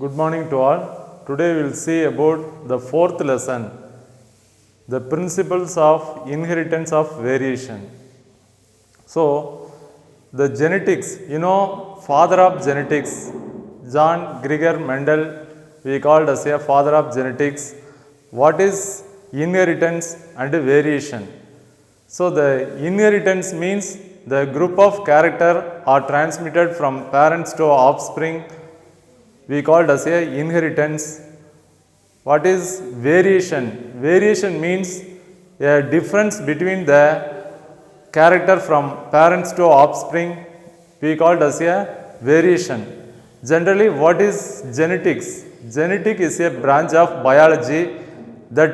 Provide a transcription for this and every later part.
Good morning to all. Today we will see about the fourth lesson, the principles of inheritance of variation. So, the genetics, father of genetics, John Gregor Mendel, we called as a father of genetics. What is inheritance and variation? So, the inheritance means the group of character are transmitted from parents to offspring. We called as a inheritance. What is variation? Variation means a difference between the character from parents to offspring. We called as a variation. Generally, what is genetics? Genetic is a branch of biology that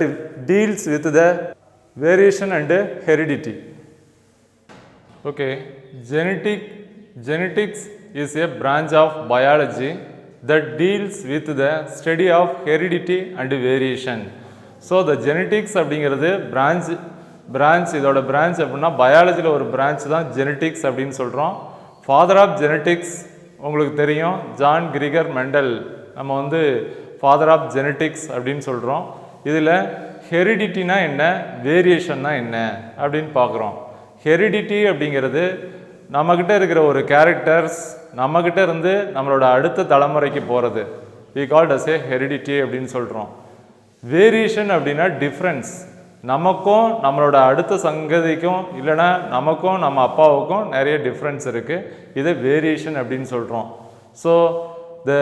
deals with the variation and heredity. Okay, genetics is a branch of biology that deals with the study of heredity and variation. So the genetics அப்படிங்கிறது branch இதோட branch அப்படின்னா பயாலஜியில் ஒரு branch தான் genetics அப்படின்னு சொல்கிறோம். Father of genetics உங்களுக்கு தெரியும், John Gregor mental. நம்ம வந்து ஃபாதர் ஆஃப் ஜெனட்டிக்ஸ் அப்படின்னு சொல்கிறோம். இதில் ஹெரிடிட்டினா என்ன, வேரியேஷன்னா என்ன அப்படின்னு பார்க்குறோம். ஹெரிடிட்டி அப்படிங்கிறது நம்மக்கிட்ட இருக்கிற ஒரு கேரக்டர்ஸ் நம்மக்கிட்ட இருந்து நம்மளோட அடுத்த தலைமுறைக்கு போகிறது. we called as a heredity அப்படின்னு சொல்கிறோம். வேரியேஷன் அப்படின்னா டிஃப்ரென்ஸ், நமக்கும் நம்மளோட அடுத்த சங்கதிக்கும் இல்லைனா நமக்கும் நம்ம அப்பாவுக்கும் நிறைய டிஃப்ரென்ஸ் இருக்குது. இதை வேரியேஷன் அப்படின்னு சொல்கிறோம். So the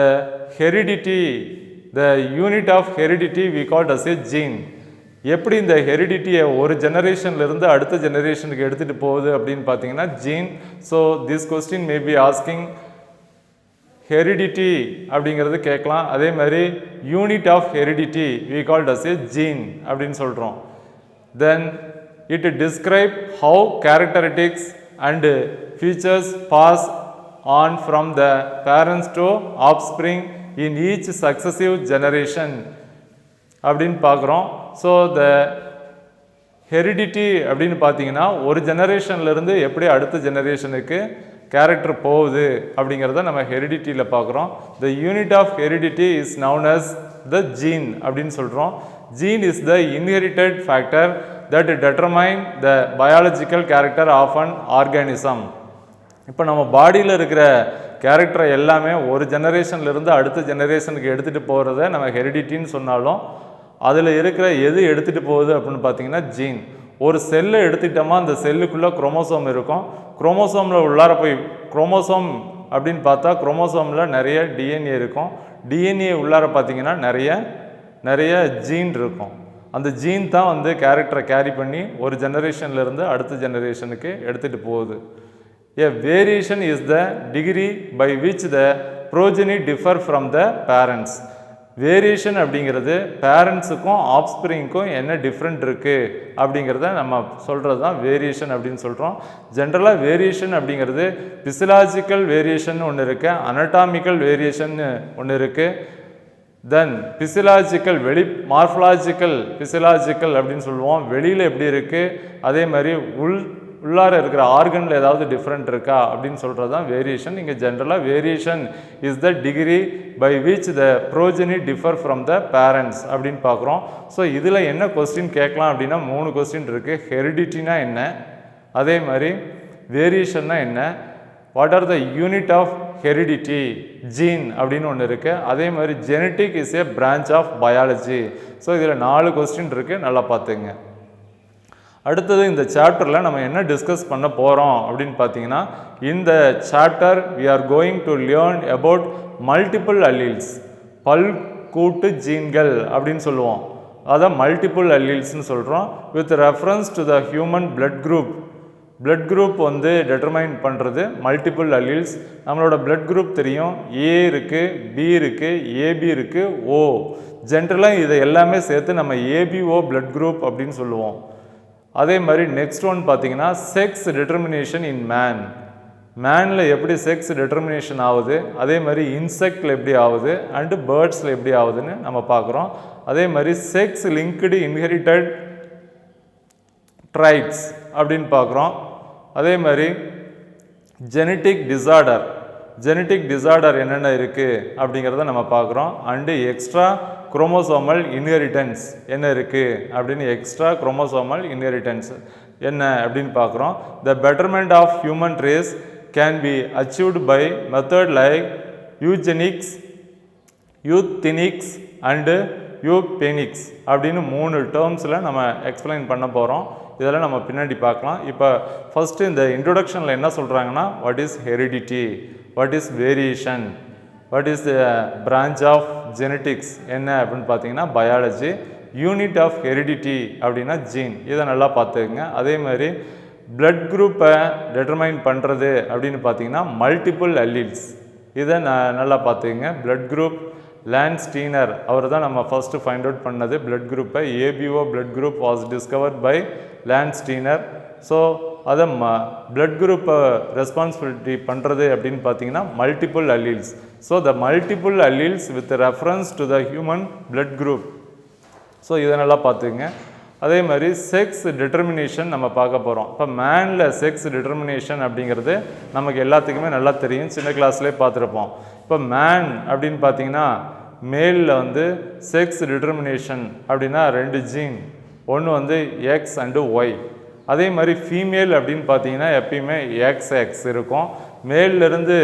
heredity, the unit of heredity we called as a gene. எப்படி இந்த ஹெரிடிட்டியை ஒரு ஜெனரேஷன்லேருந்து அடுத்த ஜெனரேஷனுக்கு எடுத்துகிட்டு போகுது அப்படின்னு பார்த்தீங்கன்னா gene. So this question may be asking heredity அப்படிங்கிறது கேட்கலாம். அதே மாதிரி unit of heredity we called as a gene அப்படின்னு சொல்கிறோம். Then it describe how characteristics and features pass on from the parents to offspring in each successive generation அப்படின்னு பார்க்குறோம். So the heredity அப்படின்னு பார்த்தீங்கன்னா ஒரு ஜெனரேஷன்லேருந்து எப்படி அடுத்த ஜெனரேஷனுக்கு கேரக்டர் போகுது அப்படிங்கிறத நம்ம ஹெரிடிட்டியில் பார்க்குறோம். The unit of heredity is known as the gene அப்படின்னு சொல்கிறோம். Gene is the inherited factor that determine the biological character of an organism. இப்போ நம்ம பாடியில் இருக்கிற கேரக்டரை எல்லாமே ஒரு ஜெனரேஷன்லேருந்து அடுத்த ஜெனரேஷனுக்கு எடுத்துகிட்டு போகிறத நம்ம ஹெரிடிட்டின்னு சொன்னாலும் அதில் இருக்கிற எது எடுத்துகிட்டு போகுது அப்படின்னு பார்த்தீங்கன்னா ஜீன். ஒரு செல்லை எடுத்துக்கிட்டோமா அந்த செல்லுக்குள்ளே குரோமோசோம் இருக்கும். குரோமோசோமில் உள்ளார போய் குரோமோசோம் அப்படின்னு பார்த்தா குரோமோசோமில் நிறைய டிஎன்ஏ இருக்கும். டிஎன்ஏ உள்ளார பார்த்தீங்கன்னா நிறைய ஜீன் இருக்கும். அந்த ஜீன் தான் வந்து கேரக்டரை கேரி பண்ணி ஒரு ஜெனரேஷன்லேருந்து அடுத்த ஜெனரேஷனுக்கு எடுத்துகிட்டு போகுது. A variation is the degree by which the progeny differ from the parents. Variation அப்படிங்கிறது பேரண்ட்ஸுக்கும் ஆஃப்ஸ்பிரிங்க்கும் என்ன டிஃப்ரெண்ட் இருக்குது அப்படிங்கிறத நம்ம சொல்கிறது தான் வேரியேஷன் அப்படின்னு சொல்கிறோம். ஜென்ரலாக வேரியேஷன் அப்படிங்கிறது பிசியலாஜிக்கல் வேரியேஷன் ஒன்று இருக்குது, அனட்டாமிக்கல் வேரியேஷன் ஒன்று இருக்குது. தென் பிசியலாஜிக்கல் மார்ஃபலாஜிக்கல் பிசியலாஜிக்கல் அப்படின்னு சொல்லுவோம். வெளியில் எப்படி இருக்குது, அதே மாதிரி உள்ளார இருக்கிற ஆர்கனில் ஏதாவது டிஃப்ரெண்ட் இருக்கா அப்படின்னு சொல்கிறது தான் வேரியேஷன். இங்கே ஜென்ரலாக variation is the degree by which the progeny differ from the parents அப்படின்னு பார்க்குறோம். ஸோ இதில் என்ன கொஸ்டின் கேட்கலாம் அப்படின்னா 3 கொஸ்டின் இருக்குது. ஹெரிடிட்டினா என்ன, அதே மாதிரி வேரியேஷன்னா என்ன, what are the unit of heredity, gene அப்படின்னு ஒன்று இருக்குது. அதே மாதிரி genetic is a branch of biology. So இதில் 4 கொஸ்டின் இருக்குது, நல்லா பார்த்துங்க. அடுத்தது இந்த சாப்டரில் நம்ம என்ன டிஸ்கஸ் பண்ண போகிறோம் அப்படின்னு பார்த்தீங்கன்னா, இந்த chapter we are going to learn about multiple alleles, பல்கூட்டு ஜீன்கள் அப்படின்னு சொல்லுவோம். அதை மல்டிபிள் அல்லீல்ஸ்னு சொல்கிறோம். With reference to the human blood group. Blood group வந்து டெட்டர்மைன் பண்ணுறது மல்டிபிள் அல்லீல்ஸ். நம்மளோட பிளட் குரூப் தெரியும், ஏ இருக்குது, பி இருக்குது, ஏபி இருக்குது, ஓ. ஜென்ரலாக இதை எல்லாமே சேர்த்து நம்ம ஏபிஓ பிளட் குரூப் அப்படின்னு சொல்லுவோம். அதே மாதிரி நெக்ஸ்ட் ஒன் பார்த்தீங்கன்னா செக்ஸ் டிட்டர்மினேஷன் இன் மேனில் எப்படி செக்ஸ் டிட்டர்மினேஷன் ஆகுது, அதே மாதிரி இன்செக்டில் எப்படி ஆகுது அண்டு பேர்ட்ஸில் எப்படி ஆகுதுன்னு நம்ம பார்க்குறோம். அதே மாதிரி செக்ஸ் லிங்க்டு இன்ஹெரிட்டட் ட்ரைட்ஸ் அப்படின்னு பார்க்குறோம். அதே மாதிரி ஜெனட்டிக் டிசார்டர் ஜெனட்டிக் டிசார்டர் என்னென்ன இருக்குது அப்படிங்கிறத நம்ம பார்க்குறோம். அண்டு எக்ஸ்ட்ரா குரோமோசோமல் இன்ஹெரிட்டன்ஸ் என்ன இருக்குது அப்படின்னு எக்ஸ்ட்ரா குரோமோசோமல் இன்ஹெரிட்டன்ஸ் என்ன அப்படின்னு பார்க்குறோம். The betterment of human race can be achieved by method like eugenics, euthenics and euphenics அப்படின்னு 3 டேர்ம்ஸில் நம்ம எக்ஸ்பிளைன் பண்ண போகிறோம். இதெல்லாம் நம்ம பின்னாடி பார்க்கலாம். இப்போ ஃபஸ்ட்டு இந்த இன்ட்ரொடக்ஷனில் என்ன சொல்கிறாங்கன்னா, what is heredity, what is variation, what is the branch of genetics என்ன அப்படின்னு பார்த்தீங்கன்னா பயாலஜி, யூனிட் ஆஃப் ஹெரிடிட்டி அப்படின்னா ஜீன். இதை நல்லா பார்த்துக்குங்க. அதே மாதிரி பிளட் குரூப்பை டெட்டர்மைன் பண்ணுறது அப்படின்னு பார்த்தீங்கன்னா மல்டிபிள் அல்லீல்ஸ். இதை நல்லா பார்த்துக்குங்க. பிளட் குரூப் லான்ஸ் ஸ்டீனர் அவர் தான் நம்ம ஃபஸ்ட்டு ஃபைண்ட் அவுட் பண்ணது பிளட் குரூப்பை. ABO blood group was discovered by Landsteiner. So அதை பிளட் குரூப்பை ரெஸ்பான்சிபிலிட்டி பண்ணுறது அப்படின்னு பார்த்தீங்கன்னா multiple alleles. So the multiple alleles with reference to the human blood group. So இதை நல்லா பார்த்துக்குங்க. அதே மாதிரி செக்ஸ் டிட்டர்மினேஷன் நம்ம பார்க்க போகிறோம். இப்போ மேனில் செக்ஸ் டிட்டர்மினேஷன் அப்படிங்கிறது நமக்கு எல்லாத்துக்குமே நல்லா தெரியும், சின்ன கிளாஸ்லேயே பார்த்துருப்போம். இப்போ மேன் அப்படின்னு பார்த்தீங்கன்னா மேலில் வந்து செக்ஸ் டிட்டர்மினேஷன் அப்படின்னா 2 ஜீன், ஒன்று வந்து எக்ஸ் அண்டு ஒய். அதே மாதிரி ஃபீமேல் அப்படின்னு பார்த்தீங்கன்னா எப்பயுமே எக்ஸ் இருக்கும். மேலிருந்து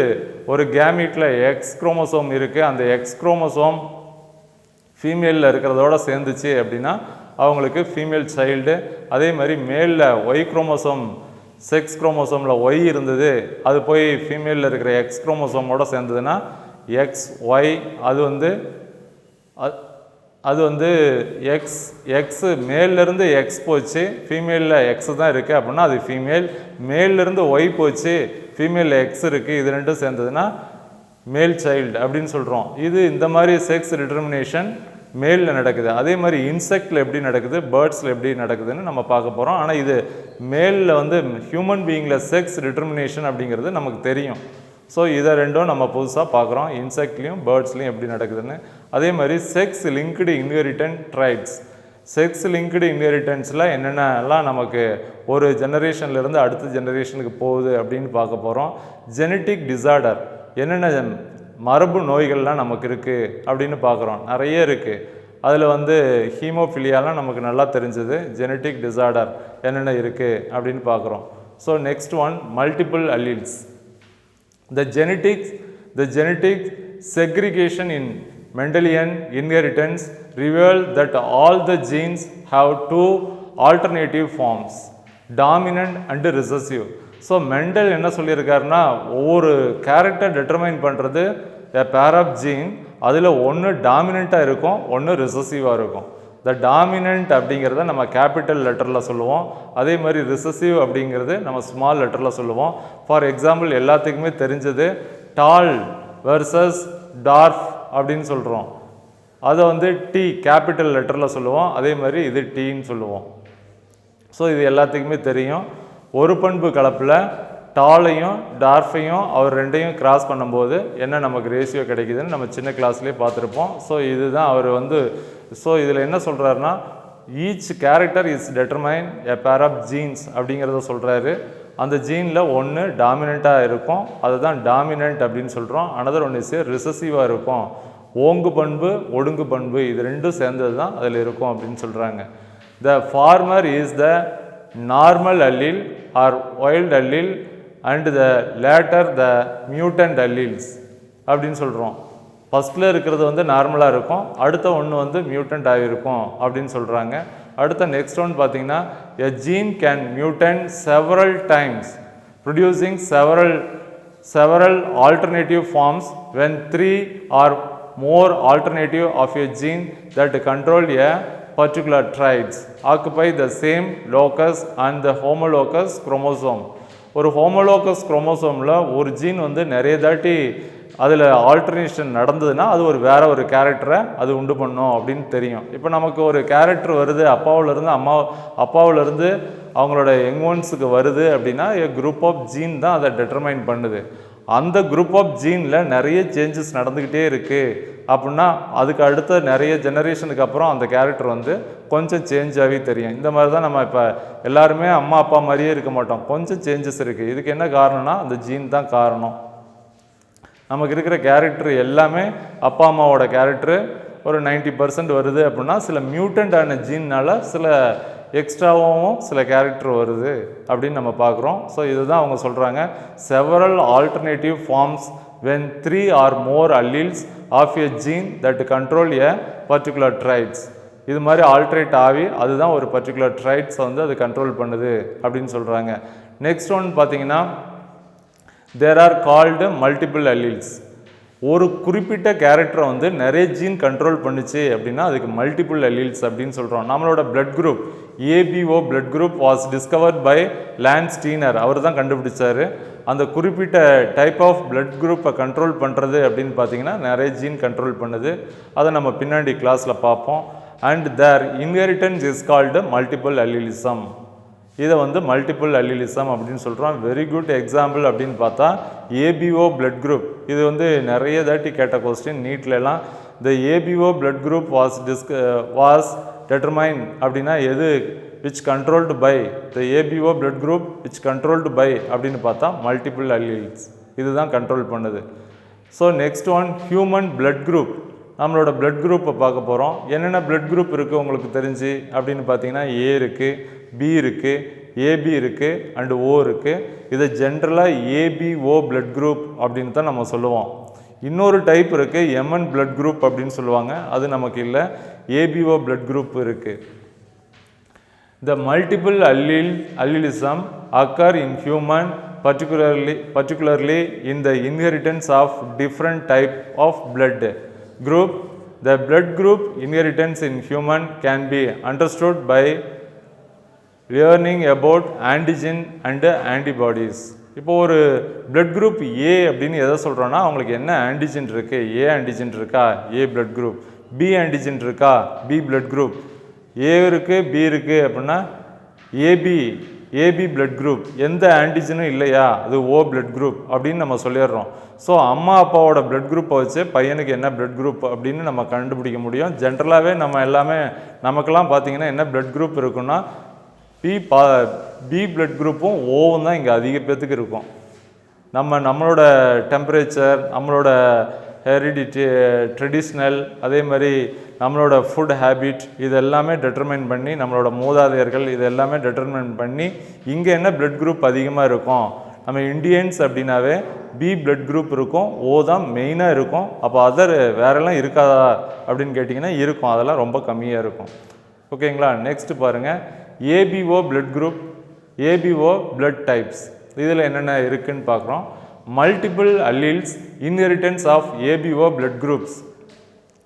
ஒரு கேமீட்டில் எக்ஸ் குரோமோசோம் இருக்குது. அந்த எக்ஸ் குரோமோசோம் ஃபீமேலில் இருக்கிறதோட சேர்ந்துச்சு அப்படின்னா அவங்களுக்கு ஃபீமேல் சைல்டு. அதே மாதிரி மேலில் ஒய் குரோமோசோம் செக்ஸ் குரோமோசோமில் ஒய் இருந்தது, அது போய் ஃபீமேலில் இருக்கிற எக்ஸ் குரோமோசோமோடு சேர்ந்ததுன்னா எக்ஸ் ஒய். அது வந்து எக்ஸு மேலிருந்து எக்ஸ் போச்சு, ஃபீமேலில் எக்ஸ் தான் இருக்குது அப்படின்னா அது ஃபீமேல். மேலிருந்து ஒய் போச்சு, ஃபீமேலில் எக்ஸ் இருக்குது, இது ரெண்டும் சேர்ந்ததுன்னா மேல் சைல்டு அப்படின்னு சொல்கிறோம். இது இந்த மாதிரி செக்ஸ் டிட்டர்மினேஷன் மேலில் நடக்குது. அதே மாதிரி இன்செக்டில் எப்படி நடக்குது, பேர்ட்ஸில் எப்படி நடக்குதுன்னு நம்ம பார்க்க போகிறோம். ஆனால் இது மேலில் வந்து ஹியூமன் பீயிங்கில் செக்ஸ் டிட்டர்மினேஷன் அப்படிங்கிறது நமக்கு தெரியும். ஸோ இதை ரெண்டும் நம்ம புதுசாக பார்க்குறோம், இன்செக்ட்லேயும் பேர்ட்ஸ்லையும் எப்படி நடக்குதுன்னு. அதே மாதிரி sex linked inherited traits. Sex linked இன்ஹெரிட்டன்ஸில் என்னென்னலாம் நமக்கு ஒரு ஜெனரேஷன்லேருந்து அடுத்த ஜெனரேஷனுக்கு போகுது அப்படின்னு பார்க்க போகிறோம். ஜெனட்டிக் டிசார்டர் என்னென்ன மரபு நோய்கள்லாம் நமக்கு இருக்குது அப்படின்னு பார்க்குறோம். நிறைய இருக்குது. அதில் வந்து ஹீமோஃபிலியாலாம் நமக்கு நல்லா தெரிஞ்சது. ஜெனட்டிக் டிசார்டர் என்னென்ன இருக்குது அப்படின்னு பார்க்குறோம். So next one multiple alleles. The genetic segregation in Mendelian inheritance revealed that all the genes have 2 alternative forms, dominant and recessive. So Mendel என்ன சொல்லியிருக்காருன்னா, ஒவ்வொரு கேரக்டர் டிட்டர்மைன் பண்ணுறது a pair of gene, அதில் ஒன்று டாமினண்ட்டாக இருக்கும், ஒன்று ரிசசிவாக இருக்கும். த டாமினண்ட் அப்படிங்கிறத நம்ம கேபிட்டல் லெட்டரில் சொல்லுவோம். அதே மாதிரி ரிசசிவ் அப்படிங்கிறது நம்ம ஸ்மால் லெட்டரில் சொல்லுவோம். ஃபார் எக்ஸாம்பிள் எல்லாத்துக்குமே தெரிஞ்சது டால் வெர்சஸ் டார்ஃப் அப்படின்னு சொல்கிறோம். அதை வந்து டி கேபிட்டல் லெட்டரில் சொல்லுவோம். அதே மாதிரி இது டீன்னு சொல்லுவோம். ஸோ இது எல்லாத்துக்குமே தெரியும். ஒரு பண்பு கலப்பில் டாலையும் டார்ஃபையும் அவர் ரெண்டையும் கிராஸ் பண்ணும்போது என்ன நமக்கு ரேஷியோ கிடைக்குதுன்னு நம்ம சின்ன கிளாஸ்லேயே பார்த்துருப்போம். ஸோ இதுதான் அவர் வந்து ஸோ இதில் என்ன சொல்கிறாருன்னா, each character is determine a pair of jeans அப்படிங்கிறத சொல்கிறாரு. அந்த ஜீனில் ஒன்று டாமினண்ட்டாக இருக்கும், அதுதான் டாமினண்ட் அப்படின்னு சொல்கிறோம். அனதர் ஒன் இஸ் ரிசசிவாக இருக்கும். ஓங்கு பண்பு ஒடுங்கு பண்பு இது ரெண்டும் சேர்ந்தது தான் அதில் இருக்கும் அப்படின்னு சொல்கிறாங்க. The former is the normal allele or wild allele and the latter the mutant alleles அப்படின்னு சொல்கிறோம். ஃபஸ்ட்டில் இருக்கிறது வந்து நார்மலாக இருக்கும், அடுத்த ஒன்று வந்து மியூட்டன்ட் ஆகிருக்கும் அப்படின்னு சொல்கிறாங்க. அடுத்த நெக்ஸ்ட் ஒன் பார்த்தீங்கன்னா, a gene can mutant several times producing several alternative forms when 3 or more alternative of a gene that control a particular traits occupy the same locus and the homologous chromosome. ஒரு homologous குரோமோசோமில் ஒரு gene வந்து நிறைய தாட்டி அதில் alternation நடந்ததுன்னா அது ஒரு வேற ஒரு கேரக்டரை அது உண்டு பண்ணும் அப்படின்னு தெரியும். இப்போ நமக்கு ஒரு கேரக்டர் வருது அப்பாவிலேருந்து அப்பாவிலேருந்து அவங்களோட யங்ஒன்ஸுக்கு வருது அப்படின்னா குரூப் ஆஃப் ஜீன் தான் அதை டிட்டர்மைன் பண்ணுது. அந்த குரூப் ஆஃப் ஜீனில் நிறைய சேஞ்சஸ் நடந்துக்கிட்டே இருக்குது அப்படின்னா அதுக்கு அடுத்த நிறைய ஜெனரேஷனுக்கு அப்புறம் அந்த கேரக்டர் வந்து கொஞ்சம் சேஞ்ச் ஆகி தெரியும். இந்த மாதிரி தான் நம்ம இப்போ எல்லாருமே அம்மா அப்பா மாதிரியே இருக்க மாட்டோம், கொஞ்சம் சேஞ்சஸ் இருக்குது. இதுக்கு என்ன காரணம்னா அந்த ஜீன் தான் காரணம். நமக்கு இருக்கிற கேரக்டர் எல்லாமே அப்பா அம்மாவோட கேரக்டர் ஒரு 90% வருது அப்படின்னா சில மியூட்டன்டான ஜீன்னால சில எக்ஸ்ட்ராவும் சில கேரக்டர் வருது அப்படின்னு நம்ம பார்க்குறோம். ஸோ இதுதான் அவங்க சொல்கிறாங்க, several alternative forms when 3 or more alleles of a gene that control a particular traits. இது மாதிரி ஆல்ட்ரேட் ஆகி அதுதான் ஒரு பர்டிகுலர் ட்ரைட்ஸை வந்து அது கண்ட்ரோல் பண்ணுது அப்படின்னு சொல்கிறாங்க. நெக்ஸ்ட் ஒன் பார்த்தீங்கன்னா there are called multiple alleles. ஒரு குறிப்பிட்ட கேரக்டரை வந்து நிறைய ஜீன் கண்ட்ரோல் பண்ணுச்சு அப்படின்னா அதுக்கு மல்டிபிள் அல்லீல்ஸ் அப்படின்னு சொல்கிறோம். நம்மளோட blood group ABO blood group was discovered by Landsteiner. அவர் தான் கண்டுபிடிச்சார். அந்த குறிப்பிட்ட டைப் ஆஃப் பிளட் குரூப்பை கண்ட்ரோல் பண்ணுறது அப்படின்னு பார்த்தீங்கன்னா நிறைய ஜீன் கண்ட்ரோல் பண்ணுது. அதை நம்ம பின்னாடி கிளாஸில் பார்ப்போம். And their inheritance is called multiple allelism. இதை வந்து மல்டிபிள் அல்லீலிசம் அப்படின்னு சொல்கிறோம். வெரி குட் எக்ஸாம்பிள் அப்படின்னு பார்த்தா ஏபிஓ பிளட் குரூப். இது வந்து நிறைய தாட்டி கேட்ட கொஸ்டின் நீட்லலாம். The ABO blood group was determine அப்படின்னா எது which controlled by the ABO blood group which controlled by அப்படின்னு பார்த்தா multiple alleles. இதுதான் கண்ட்ரோல் பண்ணுது. So next one human blood group. நம்மளோட பிளட் குரூப்பை பார்க்க போகிறோம். என்னென்ன பிளட் குரூப் இருக்குது உங்களுக்கு தெரிஞ்சு அப்படின்னு பார்த்தீங்கன்னா ஏ இருக்குது, பி இருக்குது, ஏபி இருக்குது அண்டு ஓ இருக்குது. இதை ஜென்ரலாக ஏபிஓ பிளட் குரூப் அப்படின்னு தான் நம்ம சொல்லுவோம். இன்னொரு டைப் இருக்குது எம்என் பிளட் குரூப் அப்படின்னு சொல்லுவாங்க. அது நமக்கு இல்லை. ஏபிஓ பிளட் குரூப் இருக்குது. The multiple allelism occur in human particularly in the inheritance of different type of blood group. The blood group inheritance in human can be understood by learning about antigen and antibodies. இப்போ ஒரு blood group ஏ அப்படின்னு எதை சொல்கிறோன்னா அவங்களுக்கு என்ன antigen இருக்குது, A antigen இருக்கா, A blood group, B antigen இருக்கா, பி பிளட் குரூப், ஏ இருக்குது பி இருக்குது அப்படின்னா ஏபி பிளட் குரூப், எந்த ஆன்டிஜனும் இல்லையா அது ஓ பிளட் குரூப் அப்படின்னு நம்ம சொல்லிடுறோம். ஸோ அம்மா அப்பாவோட பிளட் குரூப்பை வச்சு பையனுக்கு என்ன பிளட் குரூப் அப்படின்னு நம்ம கண்டுபிடிக்க முடியும். ஜென்ரலாகவே நம்ம எல்லாமே நமக்கெல்லாம் பார்த்தீங்கன்னா என்ன பிளட் குரூப் இருக்குன்னா பி பிளட் குரூப்பும் ஓவும் தான் இங்கே அதிக பேத்துக்கு இருக்கும். நம்மளோட டெம்பரேச்சர், நம்மளோட ஹெரிடிட்டி, ட்ரெடிஷ்னல், அதே மாதிரி நம்மளோட ஃபுட் ஹேபிட் இது எல்லாமே டெட்டர்மைன் பண்ணி, நம்மளோட மூதாதையர்கள் இது எல்லாமே டெட்டர்மைன் பண்ணி இங்கே என்ன பிளட் குரூப் அதிகமாக இருக்கும். நம்ம இண்டியன்ஸ் அப்படின்னாவே பி பிளட் குரூப் இருக்கும், ஓ தான் மெயினாக இருக்கும். அப்போ அதர் வேறெல்லாம் இருக்காதா அப்படின்னு கேட்டிங்கன்னா இருக்கும், அதெல்லாம் ரொம்ப கம்மியாக இருக்கும். ஓகேங்களா. நெக்ஸ்ட் பாருங்கள் ABO blood group, ABO blood types. இதில் என்னென்ன இருக்குதுன்னு பார்க்குறோம். Multiple alleles inheritance of ABO blood groups.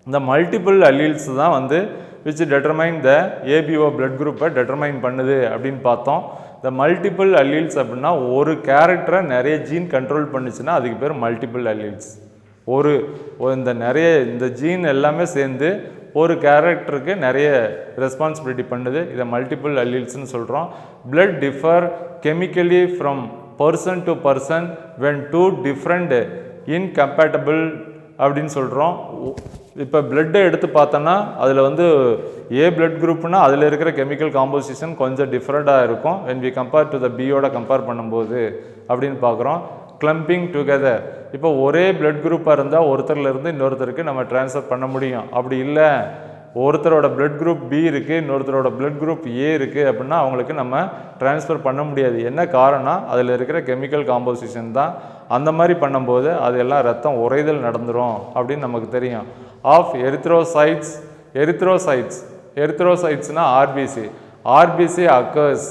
இந்த மல்டிபிள் அல்லீல்ஸ் தான் வந்து which determine the ABO blood குரூப்பை டெட்டர்மைன் பண்ணுது அப்படின்னு பார்த்தோம். இந்த மல்டிபிள் அல்லீல்ஸ் அப்படின்னா ஒரு கேரக்டரை நிறைய ஜீன் கண்ட்ரோல் பண்ணுச்சுன்னா அதுக்கு பேர் மல்டிபிள் அல்லீல்ஸ். இந்த ஜீன் எல்லாமே சேர்ந்து ஒரு கேரக்டருக்கு நிறைய ரெஸ்பான்சிபிலிட்டி பண்ணுது. இதை மல்டிபிள் அல்லீல்ஸ்னு சொல்கிறோம். Blood differ chemically from person to person when two different incompatible அப்படின்னு சொல்கிறோம். இப்போ பிளட்டை எடுத்து பார்த்தோன்னா அதில் வந்து ஏ பிளட் குரூப்னா அதில் இருக்கிற கெமிக்கல் காம்போசிஷன் கொஞ்சம் டிஃப்ரெண்ட்டாக இருக்கும் when we compare to the பியோட கம்பேர் பண்ணும்போது அப்படின்னு பார்க்குறோம். Clumping together. இப்போ ஒரே பிளட் குரூப்பாக இருந்தால் ஒருத்தர்லேருந்து இன்னொருத்தருக்கு நம்ம ட்ரான்ஸ்ஃபர் பண்ண முடியும். அப்படி இல்லை ஒருத்தரோட பிளட் குரூப் பி இருக்குது, இன்னொருத்தரோட பிளட் குரூப் ஏ இருக்குது அப்படின்னா அவங்களுக்கு நம்ம ட்ரான்ஸ்ஃபர் பண்ண முடியாது. என்ன காரணம், அதில் இருக்கிற கெமிக்கல் காம்போசிஷன் தான். அந்த மாதிரி பண்ணும்போது அது எல்லாம் ரத்தம் உறைதல் நடந்துடும் அப்படின்னு நமக்கு தெரியும். ஆஃப் எரித்ரோசைட்ஸ்னால் RBC occurs.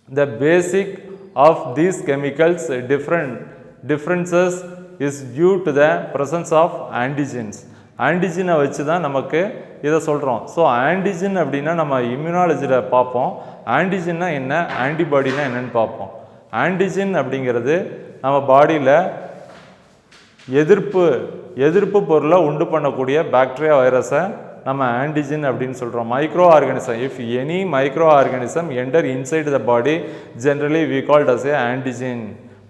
The basic of these chemicals differences is due to the presence of antigens. ஆன்டிஜனை வச்சு தான் நமக்கு இதை சொல்கிறோம். ஸோ ஆன்டிஜன் அப்படின்னா நம்ம இம்யூனாலஜியில் பார்ப்போம். ஆன்டிஜன்னா என்ன, ஆன்டிபாடினா என்னன்னு பார்ப்போம். ஆன்டிஜன் அப்படிங்கிறது நம்ம பாடியில் எதிர்ப்பு பொருளை உண்டு பண்ணக்கூடிய பாக்டீரியா வைரஸை நம்ம ஆன்டிஜன் அப்படின்னு சொல்கிறோம். Micro organism, if any micro organism enter inside the body generally we called as a antigen,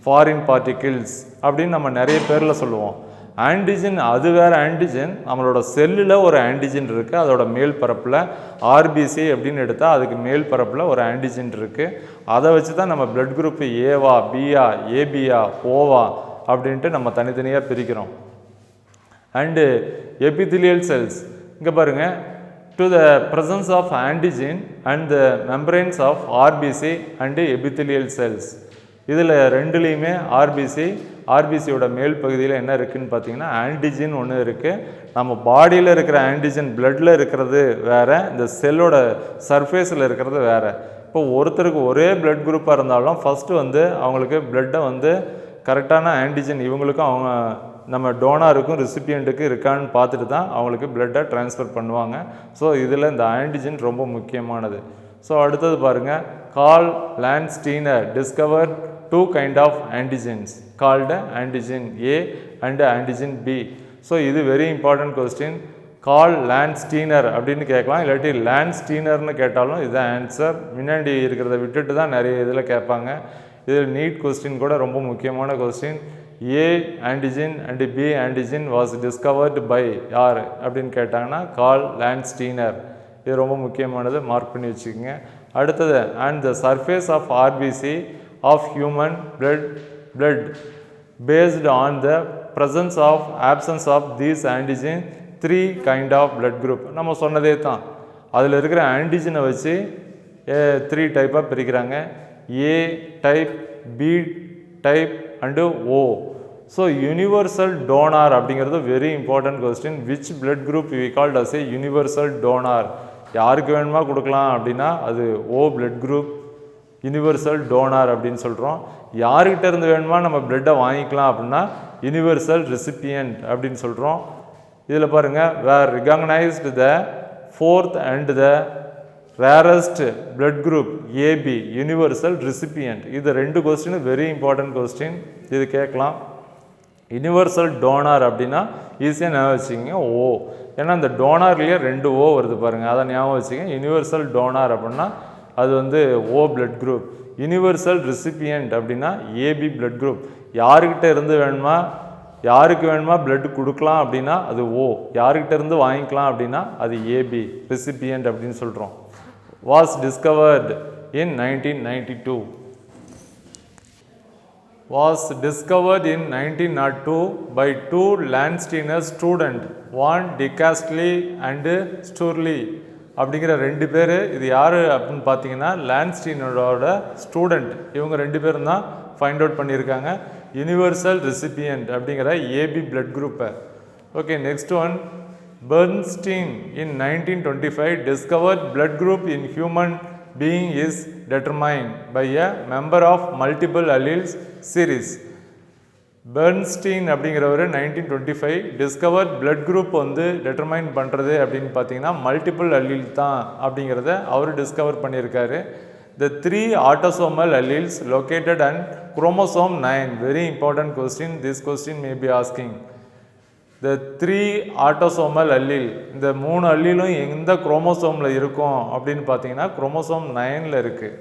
foreign particles அப்படின்னு நம்ம நிறைய பேரில் சொல்லுவோம். ஆன்டிஜன் அது வேறு ஆன்டிஜன். நம்மளோட செல்லில் ஒரு ஆன்டிஜன் இருக்குது, அதோட மேல் பரப்பில் ஆர்பிசி அப்படின்னு எடுத்தால் அதுக்கு மேல் பரப்பில் ஒரு ஆன்டிஜன் இருக்குது. அதை வச்சு தான் நம்ம பிளட் குரூப் ஏவா, பியா, ஏபியா, ஓவா அப்படின்ட்டு நம்ம தனித்தனியாக பிரிக்கிறோம். அண்டு எபித்திலியல் செல்ஸ் இங்கே பாருங்கள், to the presence of antigen and the membranes of RBC and epithelial cells. இதில் ரெண்டுலேயுமே ஆர்பிசியோட மேல் பகுதியில் என்ன இருக்குதுன்னு பார்த்தீங்கன்னா ஆன்டிஜன் ஒன்று இருக்குது. நம்ம பாடியில் இருக்கிற ஆன்டிஜன் பிளட்டில் இருக்கிறது வேறு, இந்த செல்லோட சர்ஃபேஸில் இருக்கிறது வேறு. இப்போ ஒருத்தருக்கு ஒரே பிளட் குரூப்பாக இருந்தாலும் ஃபஸ்ட்டு வந்து அவங்களுக்கு பிளட்டை வந்து கரெக்டான ஆன்டிஜன் இவங்களுக்கும் அவங்க நம்ம டோனாருக்கும் ரெசிபியண்ட்டுக்கும் இருக்கான்னு பார்த்துட்டு தான் அவங்களுக்கு பிளட்டை ட்ரான்ஸ்ஃபர் பண்ணுவாங்க. ஸோ இதில் இந்த ஆன்டிஜன் ரொம்ப முக்கியமானது. ஸோ அடுத்தது பாருங்கள், Karl Landsteiner discover 2 kind of antigens called antigen A and antigen B. ஸோ இது very important question. Karl Landsteiner அப்படின்னு கேட்கலாம், இல்லாட்டி லான்ஸ்டீனர்னு கேட்டாலும் இதுதான் ஆன்சர். முன்னாடி இருக்கிறத விட்டுட்டு தான் நிறைய இதில் கேட்பாங்க. இதில் நீட் கொஸ்டின் கூட ரொம்ப முக்கியமான question. A antigen and B antigen was discovered by யார் அப்படின்னு கேட்டாங்கன்னா கார்ல் லான்ஸ்டீனர். இது ரொம்ப முக்கியமானது, மார்க் பண்ணி வச்சுக்கோங்க. அடுத்தது, and the surface of RBC of human blood based on the presence of absence of these antigen 3 kind of blood group. நம்ம சொன்னதே தான், அதில் இருக்கிற ஆன்டிஜனை வச்சு 3 டைப்பாக பிரிக்கிறாங்க. A type, B type and O. So universal donor அப்படிங்கிறது very important question. Which blood group we called as a universal donor? யாருக்கு வேணுமா கொடுக்கலாம் அப்படின்னா அது O blood group universal donor அப்படின்னு சொல்கிறோம். யார்கிட்ட இருந்து வேணுமா நம்ம பிளட்டை வாங்கிக்கலாம் அப்படின்னா யூனிவர்சல் ரெசிபியன்ட் அப்படின்னு சொல்கிறோம். இதில் பாருங்கள், வேர் recognised the 4th and the rarest blood group AB universal recipient. இது 2 கொஸ்டின் வெரி இம்பார்ட்டன்ட் கொஸ்டின். இது கேட்கலாம். யூனிவர்சல் டோனார் அப்படின்னா ஈஸியாக ஞாபகம் வச்சுக்கிங்க O. ஏன்னா இந்த டோனார்லேயே 2 O வருது பாருங்கள், அதை ஞாபகம் வச்சுக்கிங்க. யூனிவர்சல் டோனார் அப்படின்னா அது வந்து O blood group. Universal recipient அப்படின்னா AB பிளட் குரூப். யாருக்கிட்ட இருந்து வேணுமா, யாருக்கு வேணுமா பிளட் கொடுக்கலாம் அப்படின்னா அது O. யாருக்கிட்ட இருந்து வாங்கிக்கலாம் அப்படின்னா அது AB ரெசிபியன்ட் அப்படின்னு சொல்கிறோம். Was discovered in 1992. was discovered in 1902 by 2 Landsteiner students, Van Dicastley and Sturley. அப்படிங்கிற 2 பேர். இது யார் அப்படின்னு பார்த்தீங்கன்னா லான்ஸ்டீனரோட ஸ்டூடெண்ட். இவங்க 2 பேரும் தான் ஃபைண்ட் அவுட் பண்ணியிருக்காங்க யூனிவர்சல் ரெசிபியன்ட் அப்படிங்கிற AB பிளட் குரூப்பை. Okay, next one, Bernstein in 1925 discovered blood group in human being is determined by a member of multiple alleles series. Bernstein அப்படிங்கிறவர் 1925 டிஸ்கவர் பிளட் குரூப் வந்து determine பண்ணுறது அப்படின்னு பார்த்தீங்கன்னா multiple allele தான் அப்படிங்கிறத அவர் discover பண்ணியிருக்காரு. The 3 autosomal alleles located on chromosome 9. Very important question. This question may be asking. The 3 autosomal allele, இந்த 3 அல்லீலும் எந்த குரோமோசோமில் இருக்கும் அப்படின்னு பார்த்தீங்கன்னா குரோமோசோம் 9ல் இருக்குது.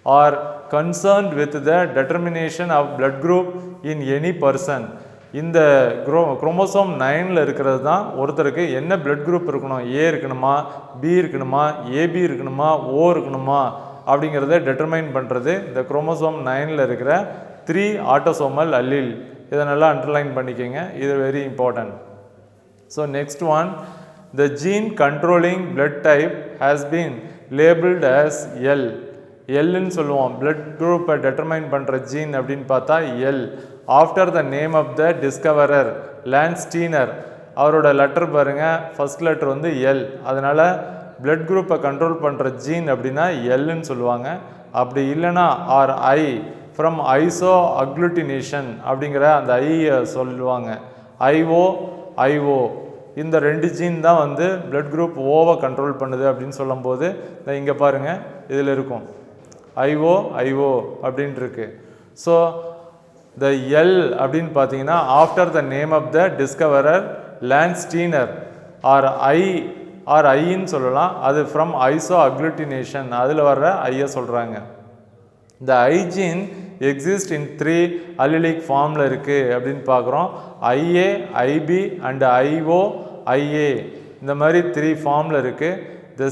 Are concerned with the determination of blood group in any person. இந்த குரோமோசோம் 9ல் இருக்கிறது தான் ஒருத்தருக்கு என்ன பிளட் குரூப் இருக்கணும், A இருக்கணுமா, B இருக்கணுமா, AB இருக்கணுமா, O இருக்கணுமா அப்படிங்கிறத டெட்டர்மைன் பண்ணுறது இந்த குரோமோசோம் 9ல் இருக்கிற 3 ஆட்டோசோமல் அல்லீல். இதை நல்லா அண்டர்லைன் பண்ணிக்கோங்க, இது very important. So next one, the gene controlling blood type has been labeled as L. எல்லுன்னு சொல்லுவோம். பிளட் குரூப்பை டெட்டர்மைன் பண்ணுற ஜீன் அப்படின்னு பார்த்தா L. After the name of the discoverer Landsteiner. அவரோட லெட்டர் பாருங்கள், ஃபர்ஸ்ட் லெட்டர் வந்து எல். அதனால் பிளட் குரூப்பை கண்ட்ரோல் பண்ணுற ஜீன் அப்படின்னா எல்லுன்னு சொல்லுவாங்க. அப்படி இல்லைன்னா or I from isoagglutination அப்படிங்கிற அந்த ஐயை சொல்லுவாங்க. ஐஓ இந்த 2 ஜீன் தான் வந்து பிளட் குரூப் ஓவை கண்ட்ரோல் பண்ணுது அப்படின்னு சொல்லும்போது இங்கே பாருங்கள் இதில் இருக்கும் ஐஓ அப்படின்ட்டு இருக்கு. ஸோ த எல் அப்படின்னு பார்த்தீங்கன்னா after the name of the discoverer Landsteiner or ஐன்னு சொல்லலாம். அது ஃப்ரம் ஐசோ அக்ளூட்டினேஷன் அதில் வர்ற ஐயை சொல்கிறாங்க. இந்த ஐ ஜீன் எக்ஸிஸ்ட் இன் 3 அல்லிலிக் ஃபார்மில் இருக்குது அப்படின்னு பார்க்குறோம். ஐஏ, ஐபி அண்ட் ஐஏ இந்த மாதிரி 3 ஃபார்மில் இருக்குது. The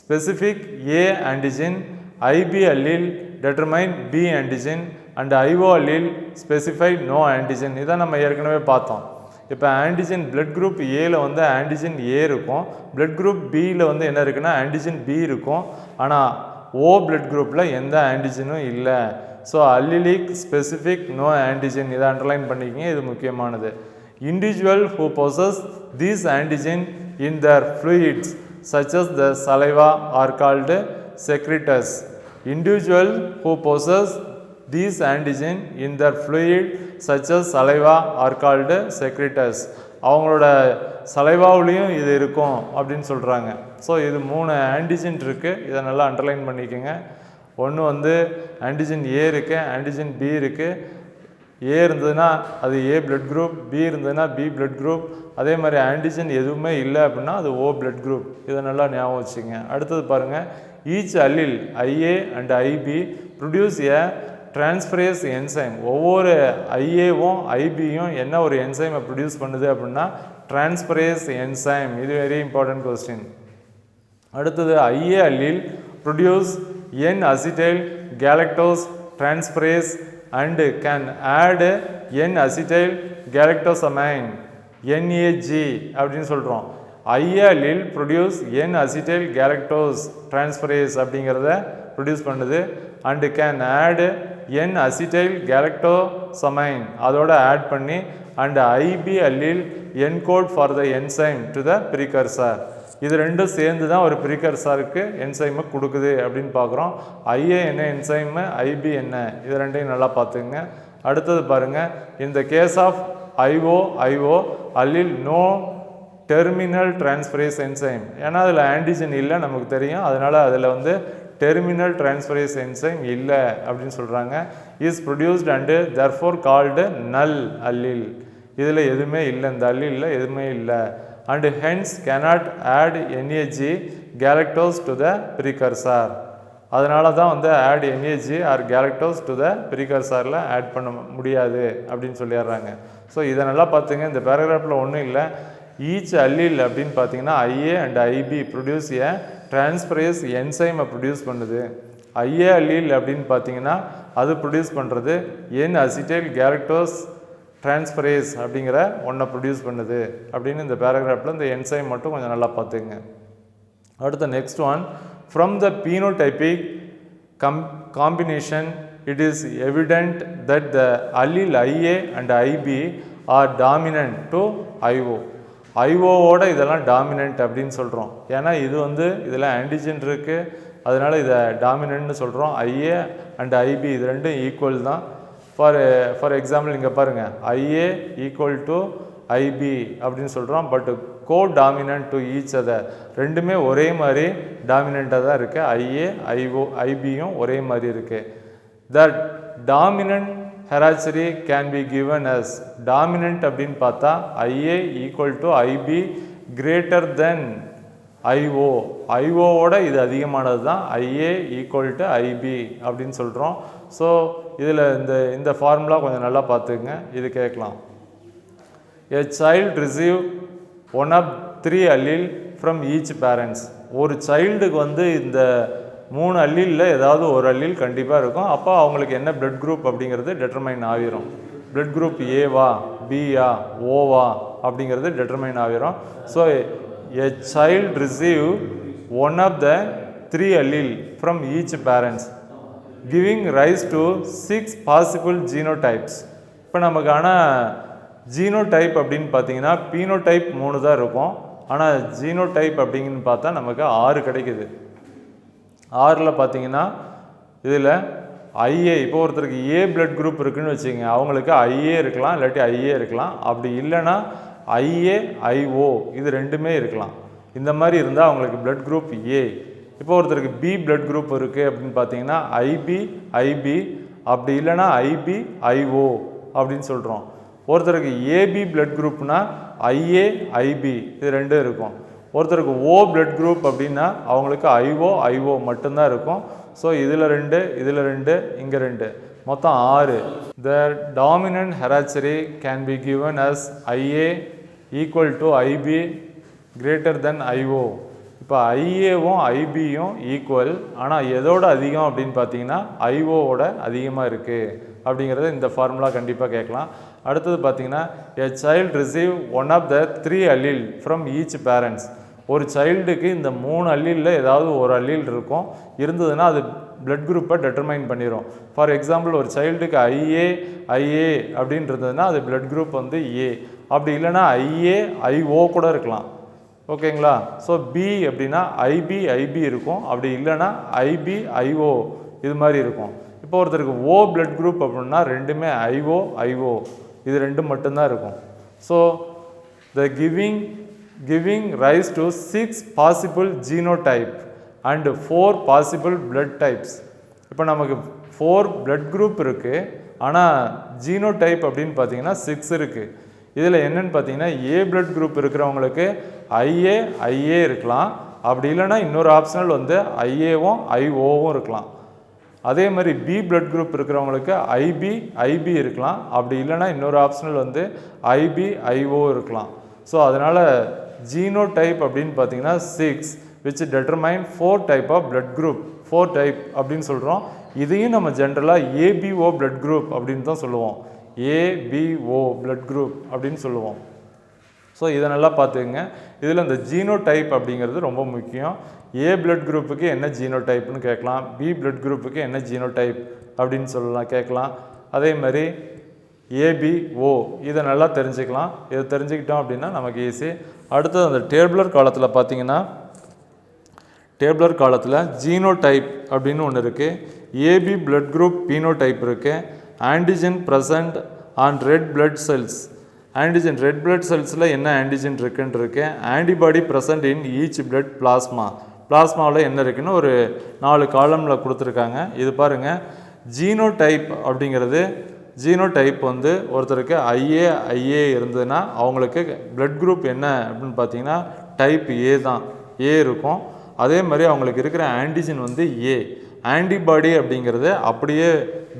specific A antigen, IB allele determine B antigen and IO allele specify no antigen. இதான் நம்ம ஏற்கனவே பார்த்தோம். இப்போ ஆன்டிஜன் பிளட் குரூப் ஏல வந்து ஆன்டிஜன் ஏ இருக்கும், பிளட் குரூப் பியில் வந்து என்ன இருக்குன்னா ஆன்டிஜன் பி இருக்கும். ஆனால் ஓ பிளட் குரூப்பில் எந்த ஆன்டிஜனும் இல்லை. So allelic specific no antigen, இதை அண்டர்லைன் பண்ணிக்கிங்க, இது முக்கியமானது. Individual who possess these antigen in their fluids such as the saliva are called secretors. Individual who possess these antigen in their fluid such as saliva are called secretors. அவங்களோட சலைவாவிலையும் இது இருக்கும் அப்படின்னு சொல்கிறாங்க. So இது 3 antigen இருக்குது, இதை நல்லா underline பண்ணிக்கோங்க. ஒன்று வந்து ஆன்டிஜன் ஏ இருக்குது, ஆன்டிஜன் பி இருக்குது. ஏ இருந்ததுன்னா அது ஏ பிளட் குரூப், பி இருந்ததுன்னா பி பிளட் குரூப். அதே மாதிரி ஆன்டிஜன் எதுவுமே இல்லை அப்படின்னா அது ஓ பிளட் குரூப். இதை நல்லா ஞாபகம் வச்சுங்க. அடுத்தது பாருங்கள், each allele IA and IB produce a transferase enzyme. ஒவ்வொரு ஐஏவும் ஐபியும் என்ன ஒரு என்சைமை ப்ரொடியூஸ் பண்ணுது அப்படின்னா டிரான்ஸ்ஃபரேஸ் என்சைம். இது வெரி இம்பார்ட்டன்ட் கொஸ்டின். அடுத்தது IA allele produce N acetyl galactose transferase and can add N-acetyl galactosamine NAG அப்படின்னு சொல்கிறோம். IA allele produce N-acetyl galactose transferase அப்படிங்கிறத ப்ரொடியூஸ் பண்ணுது. And can add N-acetyl galactosamine அதோட ஆட் பண்ணி and IB allele encode for the enzyme to the precursor. இது ரெண்டும் சேர்ந்து தான் ஒரு ப்ரீகர்சருக்கு என்சைமை கொடுக்குது அப்படின்னு பார்க்குறோம். ஐஏ என்ன என்சைமு, ஐபி என்ன, இது ரெண்டையும் நல்லா பார்த்துங்க. அடுத்தது பாருங்கள், இந்த case of IO allele no terminal transferase enzyme. ஏன்னா அதில் ஆன்டிஜன் இல்லை நமக்கு தெரியும், அதனால் அதில் வந்து டெர்மினல் டிரான்ஸ்ஃபரேஸ் என்சைம் இல்லை அப்படின்னு சொல்கிறாங்க. Is produced and therefore called நல் அல்லில். இதில் எதுவுமே இல்லை, இந்த அல்லில் எதுவுமே இல்லை. and hence cannot add NAG galactose to the precursor. அதனால தான் வந்து add NAG or galactose to the precursorல ஆட் பண்ண முடியாது அப்படின்னு சொல்லிடுறாங்க. ஸோ இதை நல்லா பார்த்துங்க. இந்த பேராகிராஃபில் ஒன்றும் இல்லை. ஈச் அல்லீல் அப்படின்னு பார்த்தீங்கன்னா IA and IB produce a transferase என்சைமை ப்ரொடியூஸ் பண்ணுது. ஐஏ அல்லீல் அப்படின்னு பார்த்தீங்கன்னா அது ப்ரொடியூஸ் பண்ணுறது என் அசிட்டைல் கேலக்டோஸ் டிரான்ஸ்ஃபரேஸ் அப்படிங்கிற ஒன்றை ப்ரொடியூஸ் பண்ணுது அப்படின்னு இந்த பேராகிராஃபில் இந்த என்சைம் மட்டும் கொஞ்சம் நல்லா பார்த்துங்க. அடுத்த next one, from the phenotypic combination it is evident that the allele IA and IB are dominant to IO. ஐஓவோட இதெல்லாம் டாமினன்ட் அப்படின்னு சொல்கிறோம். ஏன்னா இது வந்து இதில் ஆன்டிஜன் இருக்குது, அதனால் இதை டாமினன்ட்னு சொல்கிறோம். ஐஏ அண்ட் ஐபி இது ரெண்டும் ஈக்குவல் தான். ஃபார் எக்ஸாம்பிள் இங்கே பாருங்கள், ஐஏ ஈக்குவல் டு ஐபி அப்படின்னு சொல்கிறோம். But codominant to each other, ரெண்டுமே ஒரே மாதிரி டாமினண்ட்டாக தான் இருக்குது. ஐஏ ஐபியும் ஒரே மாதிரி இருக்குது. The dominant hierarchy can be given as, dominant அப்படின்னு பார்த்தா IA equal to IB greater than IO, ஐஓவோட இது அதிகமானது தான் ஐஏ ஈக்குவல் டு ஐபி அப்படின்னு சொல்கிறோம். ஸோ இதில் இந்த ஃபார்முலா கொஞ்சம் நல்லா பார்த்துக்குங்க, இது கேட்கலாம். A child receive one of 3 allele from each parents. ஒரு சைல்டுக்கு வந்து இந்த 3 அல்லீலில் ஏதாவது ஒரு அல்லீல் கண்டிப்பாக இருக்கும். அப்போ அவங்களுக்கு என்ன பிளட் குரூப் அப்படிங்கிறது டெட்டர்மைன் ஆகிரும். பிளட் குரூப் ஏவா பியா ஓவா அப்படிங்கிறது டெட்டர்மைன் ஆகிரும். So a child receive one of the 3 allele from each parents giving rise to 6 possible genotypes. இப்போ நமக்கான ஜீனோடைப் அப்படின்னு பார்த்தீங்கன்னா பீனோடைப் 3 தான் இருக்கும். ஆனால் ஜீனோடைப் அப்படிங்கன்னு பார்த்தா நமக்கு 6 கிடைக்குது. 6ல் பார்த்தீங்கன்னா இதில் ஐஏ, இப்போ ஒருத்தருக்கு ஏ பிளட் குரூப் இருக்குதுன்னு வச்சுக்கோங்க, அவங்களுக்கு ஐஏ இருக்கலாம், இல்லாட்டி ஐஏ இருக்கலாம். அப்படி இல்லைன்னா ஐஏ ஐஓ இது ரெண்டுமே இருக்கலாம். இந்த மாதிரி இருந்தால் அவங்களுக்கு பிளட் குரூப் ஏ. இப்போ ஒருத்தருக்கு பி பிளட் குரூப் இருக்குது அப்படின்னு பார்த்தீங்கன்னா ஐபி, அப்படி இல்லைன்னா ஐபி ஐஓ அப்படின்னு சொல்கிறோம். ஒருத்தருக்கு ஏபி பிளட் குரூப்னா ஐஏ ஐபி இது ரெண்டும் இருக்கும். ஒருத்தருக்கு ஓ பிளட் குரூப் அப்படின்னா அவங்களுக்கு ஐஓ மட்டும்தான் இருக்கும். ஸோ இதில் 2 இதில் 2 இங்கே 2 மொத்தம் 6. The dominant hierarchy can be given as IA equal to IB greater than IO. இப்போ ஐஏவும் ஐபியும் ஈக்குவல், ஆனால் எதோட அதிகம் அப்படின்னு பார்த்தீங்கன்னா ஐஓவோட அதிகமாக இருக்குது. அப்படிங்கிறத இந்த ஃபார்முலா கண்டிப்பாக கேட்கலாம். அடுத்தது பார்த்தீங்கன்னா a child receive one of the 3 allele from each parents. ஒரு சைல்டுக்கு இந்த 3 அல்லீலில் ஏதாவது ஒரு அல்லீல் இருக்கும், இருந்ததுன்னா அது பிளட் குரூப்பை டெட்டர்மைன் பண்ணிடும். ஃபார் எக்ஸாம்பிள் ஒரு சைல்டுக்கு ஐஏ அப்படின்னு இருந்ததுன்னா அது பிளட் குரூப் வந்து ஏ. அப்படி இல்லைன்னா ஐஓ கூட இருக்கலாம். ஓகேங்களா? ஸோ பி அப்படின்னா ஐபி இருக்கும், அப்படி இல்லைன்னா ஐஓ இது மாதிரி இருக்கும். இப்போ ஒருத்தருக்கு ஓ பிளட் குரூப் அப்படின்னா ரெண்டுமே ஐஓ இது ரெண்டும் மட்டும்தான் இருக்கும். So the giving rise to 6 possible genotype and 4 possible blood types. இப்போ நமக்கு 4 blood group இருக்குது, ஆனால் ஜீனோடைப் அப்படின்னு பார்த்தீங்கன்னா 6 இருக்குது. இதில் என்னென்னு பார்த்தீங்கன்னா ஏ பிளட் குரூப் இருக்கிறவங்களுக்கு ஐஏ இருக்கலாம், அப்படி இல்லைன்னா இன்னொரு ஆப்ஷனல் வந்து ஐஏவும் ஐஓவும் இருக்கலாம். அதே மாதிரி பி பிளட் குரூப் இருக்கிறவங்களுக்கு ஐபி இருக்கலாம், அப்படி இல்லைன்னா இன்னொரு ஆப்ஷனல் வந்து ஐஓ இருக்கலாம். ஸோ அதனால் ஜீனோடைப் அப்படின்னு பார்த்தீங்கன்னா 6 which determine 4 type of blood group, 4 type அப்படின்னு சொல்கிறோம். இதையும் நம்ம ஜென்ரலாக ஏபிஓ பிளட் குரூப் அப்படின்னு தான் சொல்லுவோம். ஏபிஓ பிளட் குரூப் அப்படின்னு சொல்லுவோம். ஸோ இதை நல்லா பார்த்துக்குங்க. இதில் இந்த ஜீனோடைப் அப்படிங்கிறது ரொம்ப முக்கியம். ஏ பிளட் குரூப்புக்கு என்ன ஜீனோடைப்னு கேட்கலாம், பி பிளட் குரூப்புக்கு என்ன ஜீனோடைப் அப்படின்னு கேட்கலாம். அதே மாதிரி ஏபிஓ இதை நல்லா தெரிஞ்சுக்கலாம். இதை தெரிஞ்சுக்கிட்டோம் அப்படின்னா நமக்கு ஈஸி. அடுத்தது அந்த டேபிளர் காலத்தில் பார்த்தீங்கன்னா டேபிளர் காலத்தில் ஜீனோடைப் அப்படின்னு ஒன்று இருக்குது, ஏபி பிளட் குரூப் பீனோடைப் இருக்குது, antigen present on red blood cells. Antigen red blood செல்ஸில் என்ன ஆன்டிஜன் இருக்குன்னு இருக்கு, antibody present in each blood பிளாஸ்மாவில் என்ன இருக்குன்னு ஒரு 4 காலமில் கொடுத்துருக்காங்க. இது பாருங்கள், ஜீனோடைப் அப்படிங்கிறது ஜீனோடைப் வந்து ஒருத்தருக்கு ஐஏ இருந்ததுன்னா அவங்களுக்கு பிளட் குரூப் என்ன அப்படின்னு பார்த்தீங்கன்னா டைப் ஏ தான், ஏ இருக்கும். அதே மாதிரி அவங்களுக்கு இருக்கிற ஆன்டிஜன் வந்து ஏ. ஆன்டிபாடி அப்படிங்கிறது அப்படியே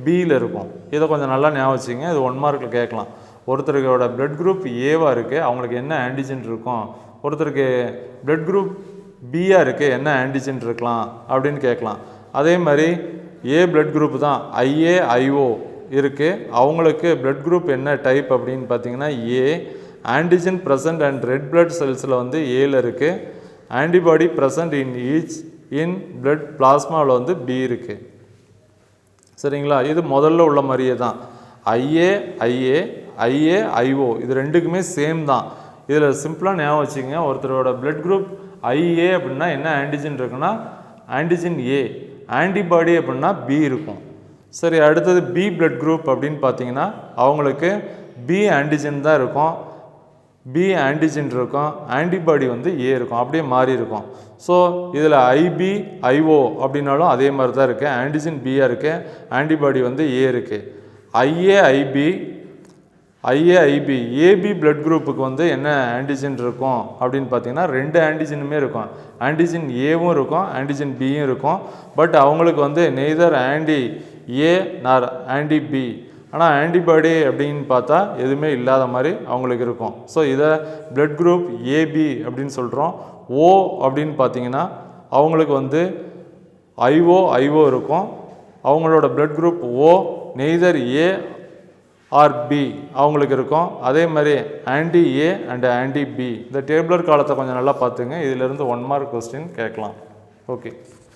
பியில் இருக்கும். இதை கொஞ்சம் நல்லா ஞாபகம் வச்சுங்க, இது 1 மார்க்கில் கேட்கலாம். ஒருத்தருக்கோட பிளட் குரூப் ஏவாக இருக்குது, அவங்களுக்கு என்ன ஆன்டிஜன் இருக்கும். ஒருத்தருக்கு பிளட் குரூப் பியாக இருக்குது, என்ன ஆன்டிஜன் இருக்கலாம் அப்படின்னு கேட்கலாம். அதே மாதிரி ஏ பிளட் குரூப் தான் ஐஓ இருக்குது, அவங்களுக்கு பிளட் குரூப் என்ன டைப் அப்படின்னு பார்த்தீங்கன்னா A. Antigen present and red blood செல்ஸில் வந்து ஏல இருக்குது, ஆன்டிபாடி ப்ரெசன்ட் இன் பிளட் பிளாஸ்மாவில் வந்து பி இருக்குது. சரிங்களா? இது முதல்ல உள்ள மாதிரியே தான். ஐஓ இது ரெண்டுக்குமே சேம் தான். இதில் சிம்பிளாக ஞாபகம் வச்சுங்க, ஒருத்தரோட பிளட் குரூப் ஐஏ அப்படின்னா என்ன ஆன்டிஜன் இருக்குன்னா ஆன்டிஜன் ஏ, ஆன்டிபாடி அப்படின்னா பி இருக்கும். சரி, அடுத்தது பி பிளட் குரூப் அப்படின்னு பார்த்தீங்கன்னா அவங்களுக்கு பி ஆன்டிஜன் தான் இருக்கும், ஆன்டிபாடி வந்து ஏ இருக்கும், அப்படியே மாறி இருக்கும். ஸோ இதில் ஐஓ அப்படின்னாலும் அதே மாதிரி தான் இருக்குது, ஆன்டிஜன் பியாக இருக்குது, ஆன்டிபாடி வந்து ஏ இருக்குது. ஐஏஐபி ஏபி பிளட் குரூப்புக்கு வந்து என்ன ஆன்டிஜன் இருக்கும் அப்படின்னு பார்த்தீங்கன்னா 2 ஆன்டிஜனுமே இருக்கும், ஆன்டிஜன் ஏவும் இருக்கும், ஆன்டிஜன் பியும் இருக்கும். பட் அவங்களுக்கு வந்து நெய்தர் ஆன்டி ஏ நார் ஆன்டி பி. ஆனால் ஆன்டிபாடி அப்படின்னு பார்த்தா எதுவுமே இல்லாத மாதிரி அவங்களுக்கு இருக்கும். ஸோ இதை பிளட் குரூப் ஏபி அப்படின்னு சொல்கிறோம். ஓ அப்படின்னு பார்த்தீங்கன்னா அவங்களுக்கு வந்து ஐஓ இருக்கும், அவங்களோட blood group O neither A or B அவங்களுக்கு இருக்கும். அதே மாதிரி anti A and anti B. இந்த டேபிளர் காலத்தை கொஞ்சம் நல்லா பார்த்துங்க, இதிலிருந்து 1 மார்க் கொஸ்டின் கேட்கலாம். ஓகே.